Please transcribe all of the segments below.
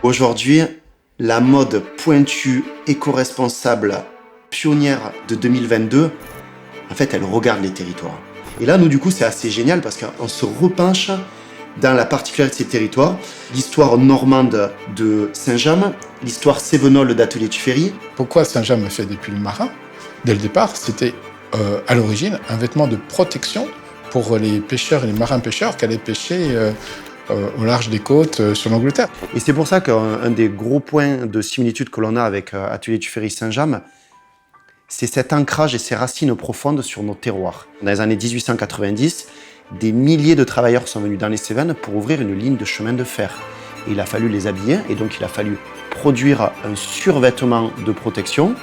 Aujourd'hui, la mode pointue, éco-responsable, pionnière de 2022, en fait, elle regarde les territoires. Et là, nous, du coup, c'est assez génial parce qu'on se repenche dans la particularité de ces territoires, l'histoire normande de Saint-James, l'histoire cévenole d'Atelier Tuffery. Pourquoi Saint-James fait des pulls marins? Dès le départ, c'était à l'origine un vêtement de protection pour les pêcheurs et les marins-pêcheurs qui allaient pêcher au large des côtes sur l'Angleterre. Et c'est pour ça qu'un des gros points de similitude que l'on a avec Atelier Tuffery Saint-James, c'est cet ancrage et ces racines profondes sur nos terroirs. Dans les années 1890, des milliers de travailleurs sont venus dans les Cévennes pour ouvrir une ligne de chemin de fer. Et il a fallu les habiller, et donc il a fallu produire un survêtement de protection.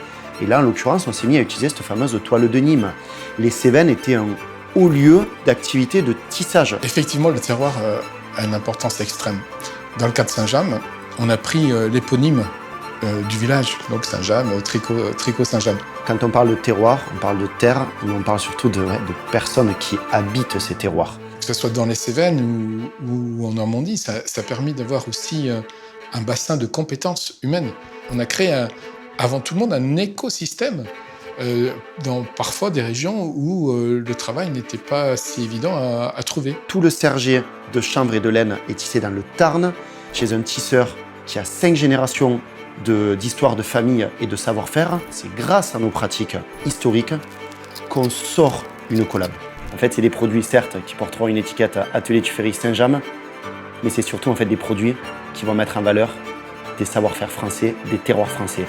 Et là, en l'occurrence, on s'est mis à utiliser cette fameuse toile de Nîmes. Les Cévennes étaient un haut lieu d'activité de tissage. Effectivement, le terroir a une importance extrême. Dans le cas de Saint-James, on a pris l'éponyme du village, donc Saint-James, Tricot Saint-James. Quand on parle de terroir, on parle de terre, mais on parle surtout de personnes qui habitent ces terroirs. Que ce soit dans les Cévennes ou en Normandie, ça a permis d'avoir aussi un bassin de compétences humaines. On a créé, avant tout le monde, un écosystème dans parfois des régions où le travail n'était pas si évident à trouver. Tout le sergier de chanvre et de laine est tissé dans le Tarn, chez un tisseur qui a 5 générations d'histoire de famille et de savoir-faire. C'est grâce à nos pratiques historiques qu'on sort une collab. En fait, c'est des produits, certes, qui porteront une étiquette Atelier Tuffery Saint-James, mais c'est surtout en fait des produits qui vont mettre en valeur des savoir-faire français, des terroirs français.